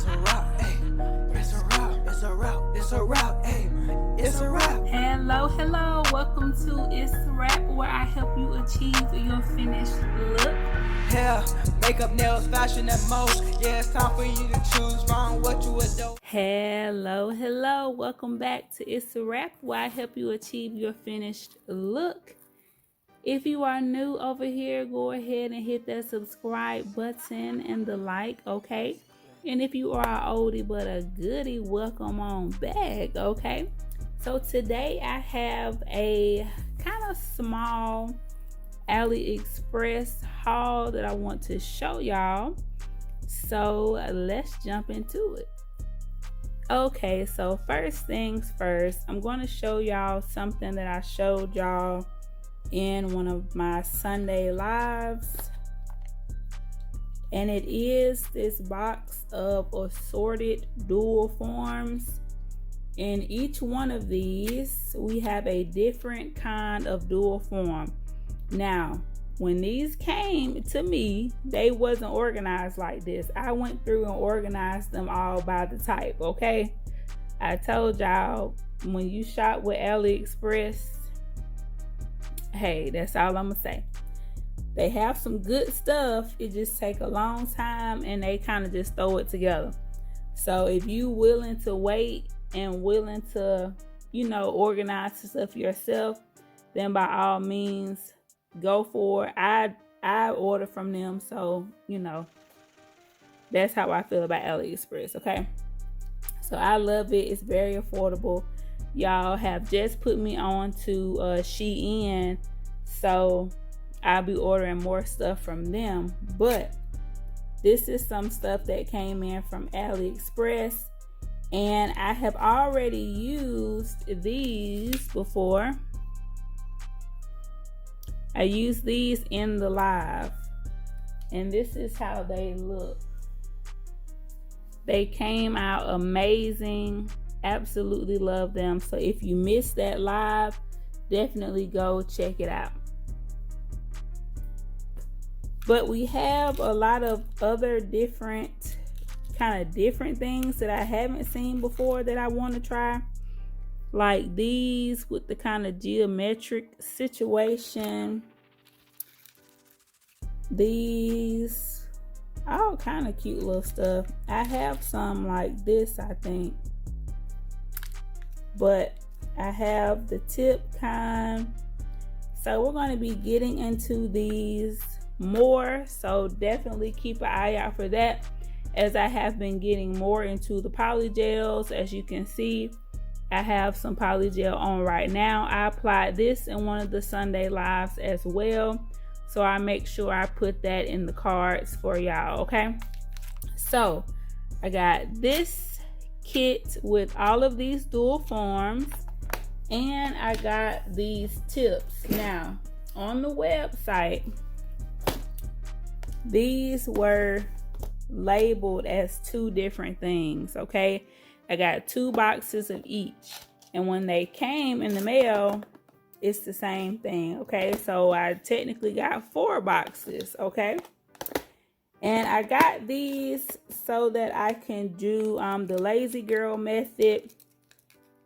It's a wrap, ayy. It's a wrap, it's a wrap, it's a wrap, ayy. It's a wrap. Hello, welcome to Itz Sirap, where I help you achieve your finished look. Hair, makeup, nails, fashion, and most. Yeah, it's time for you to choose from what you would do. Hello, welcome back to Itz Sirap, where I help you achieve your finished look. If you are new over here, go ahead and hit that subscribe button and the like, okay? And if you are an oldie but a goodie, welcome on back, okay? So today I have a kind of small Aliexpress haul that I want to show y'all. So let's jump into it. Okay, so first things first, I'm going to show y'all something that I showed y'all in one of my Sunday lives, and it is this box of assorted dual forms. In each one of these we have a different kind of dual form. Now when these came to me, they wasn't organized like this. I went through and organized them all by the type, okay? I told y'all, when you shop with Aliexpress, hey, that's all I'm gonna say. They have some good stuff, it just take a long time and they kind of just throw it together. So if you willing to wait and willing to, organize the stuff yourself, then by all means go for it. I order from them, so that's how I feel about Aliexpress, okay? So I love it. It's very affordable. Y'all have just put me on to Shein, so I'll be ordering more stuff from them. But this is some stuff that came in from Aliexpress, and I have already used these before. I used these in the live, and this is how they look. They came out amazing. Absolutely love them. So if you missed that live, definitely go check it out. But we have a lot of other different things that I haven't seen before that I want to try, like these with the kind of geometric situation. These all kind of cute little stuff. I have some like this, I think, but I have the tip kind. So we're going to be getting into these more, so definitely keep an eye out for that, as I have been getting more into the poly gels. As you can see, I have some poly gel on right now. I applied this in one of the Sunday lives as well, so I make sure I put that in the cards for y'all, okay? So I got this kit with all of these dual forms, and I got these tips. Now on the website, these were labeled as two different things, okay? I got 2 boxes of each, and when they came in the mail, it's the same thing, okay? So I technically got 4 boxes, okay? And I got these so that I can do the lazy girl method,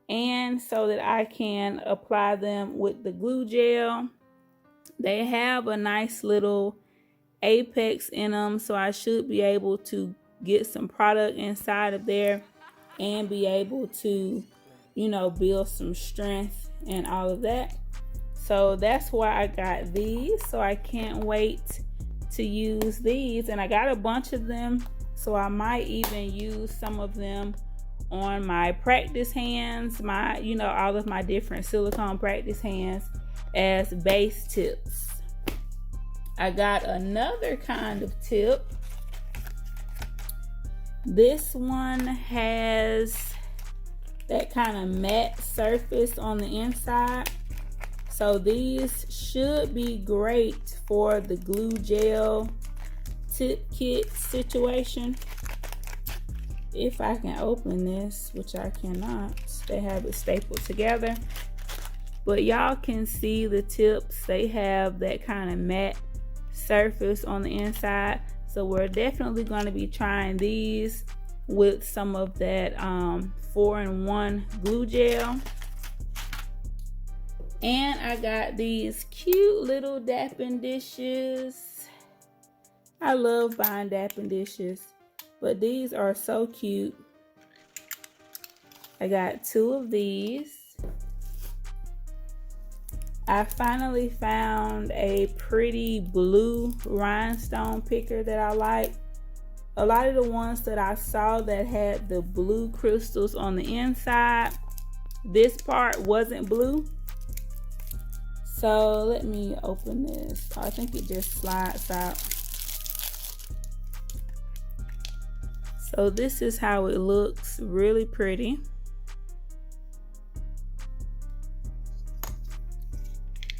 and so that I can apply them with the glue gel. They have a nice little apex in them, so I should be able to get some product inside of there and be able to build some strength and all of that. So that's why I got these. So I can't wait to use these, and I got a bunch of them, so I might even use some of them on my practice hands, my all of my different silicone practice hands as base tips. I got another kind of tip. This one has that kind of matte surface on the inside. So these should be great for the glue gel tip kit situation. If I can open this, which I cannot, they have it stapled together. But y'all can see the tips. They have that kind of matte surface on the inside. So we're definitely going to be trying these with some of that 4-in-1 glue gel. And I got these cute little Dappen dishes. I love buying Dappen dishes, but these are so cute. I got 2 of these. I finally found a pretty blue rhinestone picker that I like. A lot of the ones that I saw that had the blue crystals on the inside, this part wasn't blue. So let me open this. I think it just slides out. So this is how it looks, really pretty.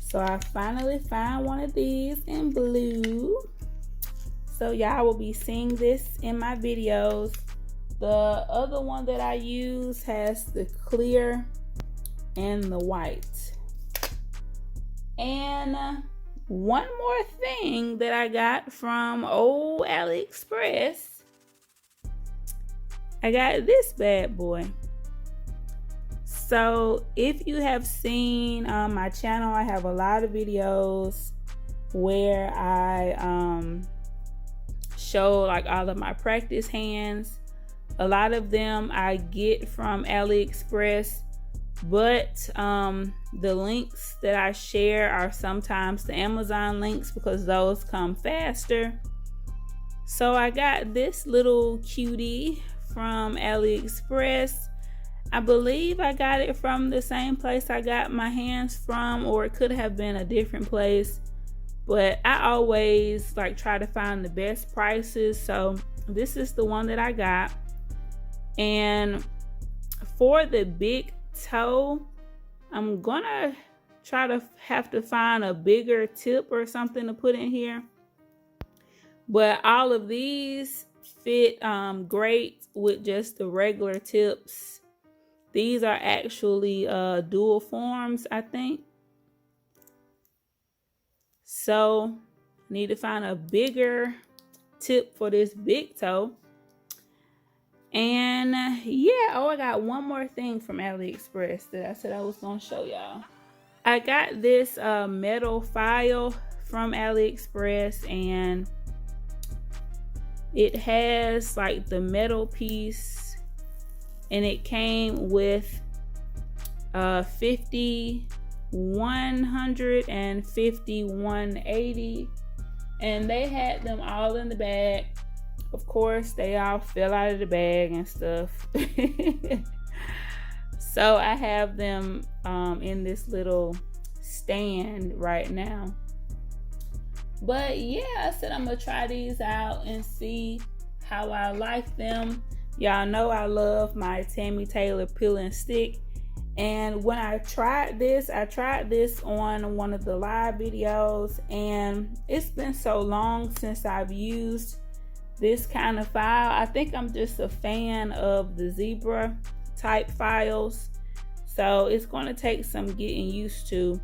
So I finally found one of these in blue. So y'all will be seeing this in my videos. The other one that I use has the clear and the white. And one more thing that I got from old Aliexpress. I got this bad boy. So if you have seen my channel, I have a lot of videos where I show like all of my practice hands. A lot of them I get from Aliexpress, but the links that I share are sometimes the Amazon links because those come faster. So I got this little cutie from Aliexpress. I believe I got it from the same place I got my hands from, or it could have been a different place, but I always like try to find the best prices. So this is the one that I got. And for the big toe, I'm gonna try to have to find a bigger tip or something to put in here, but all of these fit great with just the regular tips. These are actually dual forms, I think. So need to find a bigger tip for this big toe. And yeah, oh, I got one more thing from Aliexpress that I said I was gonna show y'all. I got this metal file from Aliexpress, and it has like the metal piece, and it came with 50, 100, and 50, 180, and they had them all in the bag. Of course, they all fell out of the bag and stuff. So I have them in this little stand right now. But yeah, I said I'm gonna try these out and see how I like them. Y'all know I love my Tammy Taylor peel and stick. And when I tried this on one of the live videos, and it's been so long since I've used this kind of file. I think I'm just a fan of the zebra type files. So it's going to take some getting used to,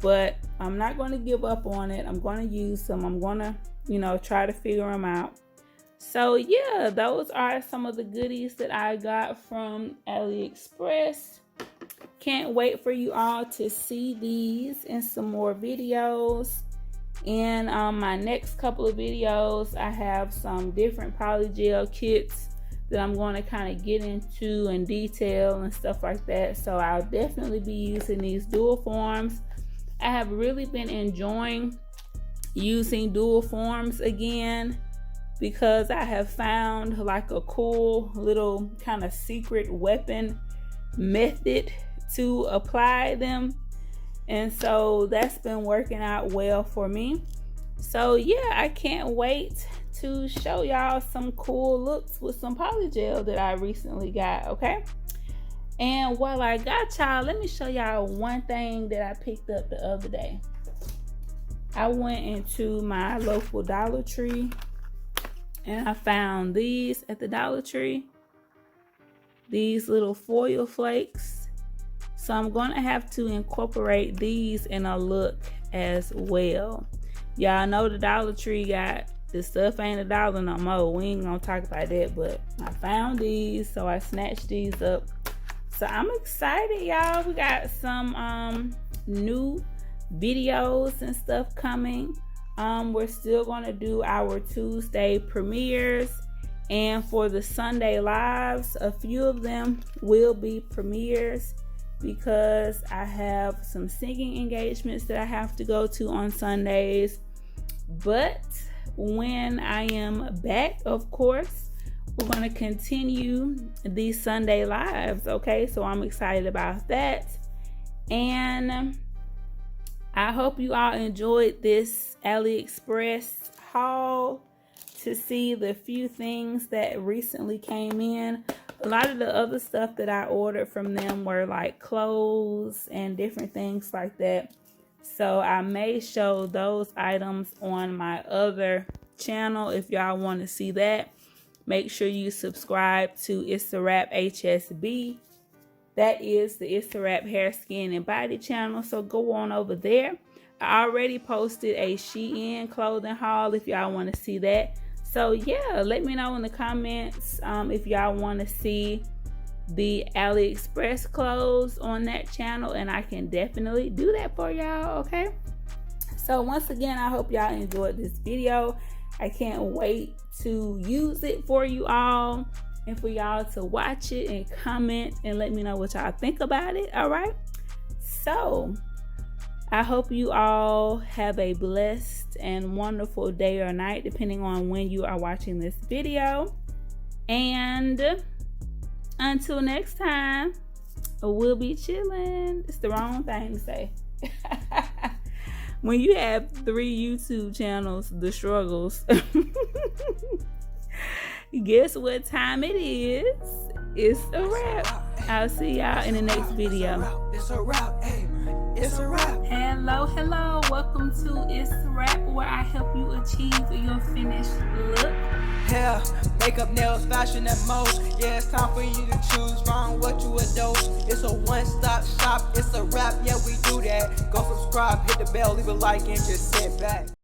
but I'm not going to give up on it. I'm going to use them. I'm going to, try to figure them out. So yeah, those are some of the goodies that I got from Aliexpress. Can't wait for you all to see these in some more videos. In my next couple of videos, I have some different polygel kits that I'm going to kind of get into in detail and stuff like that. So I'll definitely be using these dual forms. I have really been enjoying using dual forms again, because I have found like a cool little kind of secret weapon method to apply them. And so that's been working out well for me. So yeah, I can't wait to show y'all some cool looks with some polygel that I recently got, okay? And while I got y'all, let me show y'all one thing that I picked up the other day. I went into my local Dollar Tree and I found these at the Dollar Tree. These little foil flakes. So I'm going to have to incorporate these in a look as well. Y'all know the Dollar Tree got the stuff ain't $1 no more. We ain't gonna talk about that, but I found these, so I snatched these up. So I'm excited, y'all. We got some new videos and stuff coming. We're still gonna do our Tuesday premieres, and for the Sunday lives, a few of them will be premieres because I have some singing engagements that I have to go to on Sundays. But when I am back, of course, we're going to continue these Sunday lives, okay? So I'm excited about that. And I hope you all enjoyed this AliExpress haul to see the few things that recently came in. A lot of the other stuff that I ordered from them were like clothes and different things like that. So I may show those items on my other channel. If y'all want to see that, make sure you subscribe to Itz Sirap HSB. That is the Itz Sirap Hair, Skin, and Body channel. So go on over there. I already posted a Shein clothing haul if y'all want to see that. So yeah, let me know in the comments if y'all want to see the AliExpress clothes on that channel, and I can definitely do that for y'all, okay? So once again, I hope y'all enjoyed this video. I can't wait to use it for you all and for y'all to watch it and comment and let me know what y'all think about it, all right? So I hope you all have a blessed and wonderful day or night, depending on when you are watching this video. And until next time, we'll be chilling. It's the wrong thing to say. When you have 3 YouTube channels, the struggles. Guess what time it is? It's a wrap. I'll see y'all in the next video. It's a wrap. Hey, it's a wrap. Hello. Welcome to Itz Sirap, where I help you achieve your finished look. Hair, makeup, nails, fashion, and most. Yeah, it's time for you to choose from what you adore. It's a one-stop shop. It's a wrap. Yeah, we do that. Go subscribe, hit the bell, leave a like, and just sit back.